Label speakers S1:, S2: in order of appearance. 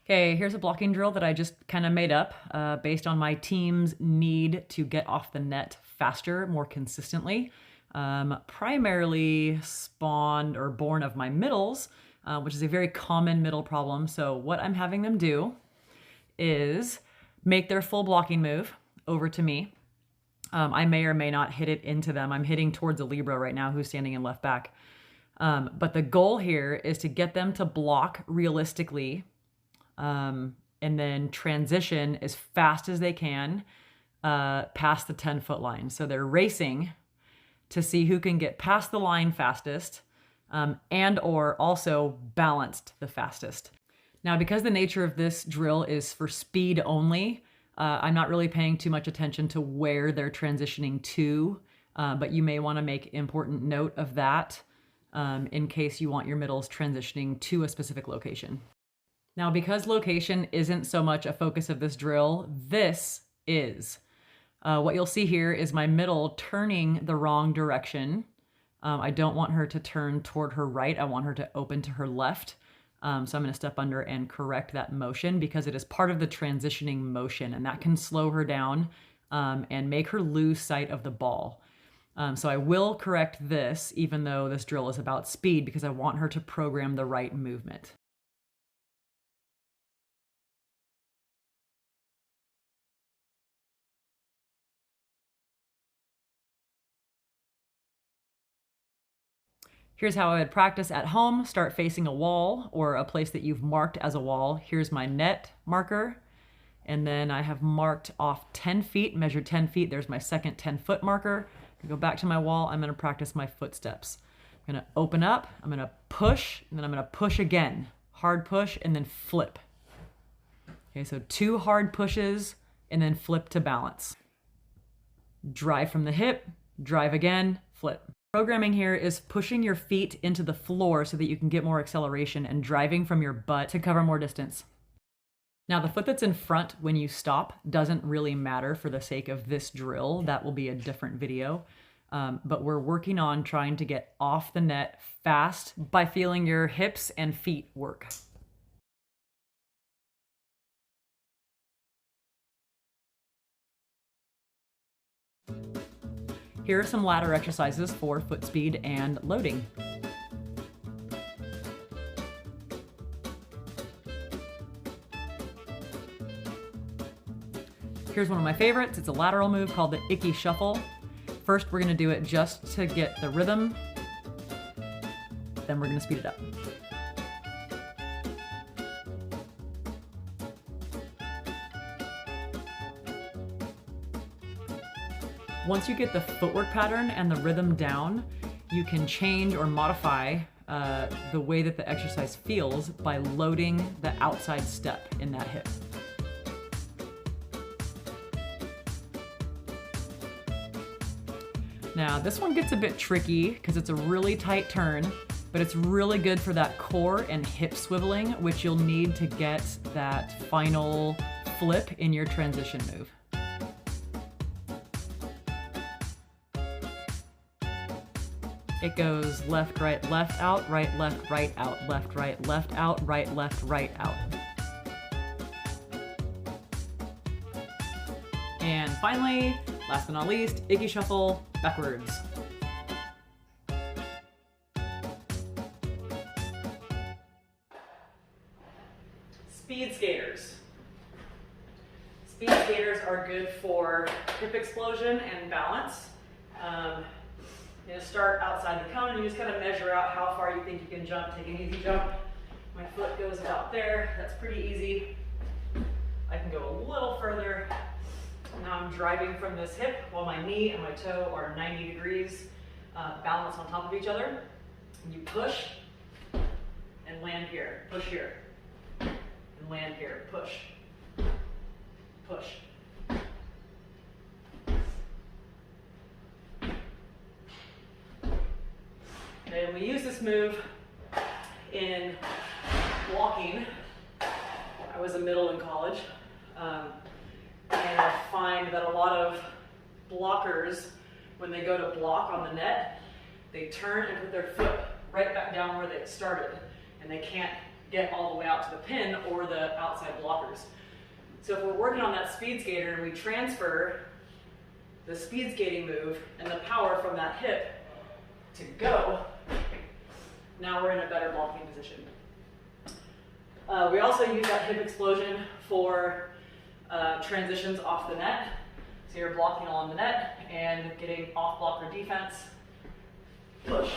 S1: Okay, here's a blocking drill that I just kind of made up based on my team's need to get off the net faster, more consistently. Primarily spawned or born of my middles, which is a very common middle problem. So what I'm having them do is make their full blocking move over to me. I may or may not hit it into them. I'm hitting towards a Libra right now who's standing in left back. But the goal here is to get them to block realistically and then transition as fast as they can past the 10-foot line. So they're racing to see who can get past the line fastest and or also balanced the fastest. Now, because the nature of this drill is for speed only, I'm not really paying too much attention to where they're transitioning to, but you may want to make important note of that in case you want your middles transitioning to a specific location. Now, because location isn't so much a focus of this drill, this is. What you'll see here is my middle turning the wrong direction. I don't want her to turn toward her right. I want her to open to her left. So I'm going to step under and correct that motion because it is part of the transitioning motion, and that can slow her down and make her lose sight of the ball. So I will correct this, even though this drill is about speed, because I want her to program the right movement. Here's how I would practice at home. Start facing a wall or a place that you've marked as a wall. Here's my net marker. And then I have marked off 10 feet, measured 10 feet. There's my second 10-foot marker. I go back to my wall. I'm going to practice my footsteps. I'm going to open up. I'm going to push, and then I'm going to push again. Hard push, and then flip. Okay, so 2 hard pushes, and then flip to balance. Drive from the hip, drive again, flip. Programming here is pushing your feet into the floor so that you can get more acceleration and driving from your butt to cover more distance. Now, the foot that's in front when you stop doesn't really matter for the sake of this drill. That will be a different video. But we're working on trying to get off the net fast by feeling your hips and feet work. Here are some ladder exercises for foot speed and loading. Here's one of my favorites. It's a lateral move called the icky shuffle. First, we're going to do it just to get the rhythm. Then we're going to speed it up. Once you get the footwork pattern and the rhythm down, you can change or modify the way that the exercise feels by loading the outside step in that hip. Now, this one gets a bit tricky because it's a really tight turn, but it's really good for that core and hip swiveling, which you'll need to get that final flip in your transition move. It goes left, right, left, out, right, out, left, out, right, out. And finally, last but not least, icky shuffle backwards. Speed skaters. Speed skaters are good for hip explosion and balance. You just start outside the cone and you just kind of measure out how far you think you can jump. Take an easy jump. My foot goes about there. That's pretty easy. I can go a little further. Now I'm driving from this hip while my knee and my toe are 90 degrees balanced on top of each other. And you push and land here. Push here. And land here. Push. Push. And we use this move in walking. I was a middle in college. And I find that a lot of blockers, when they go to block on the net, they turn and put their foot right back down where they started. And they can't get all the way out to the pin or the outside blockers. So if we're working on that speed skater and we transfer the speed skating move and the power from that hip to go, now we're in a better blocking position. We also use that hip explosion for transitions off the net. So you're blocking along the net and getting off blocker defense. Push.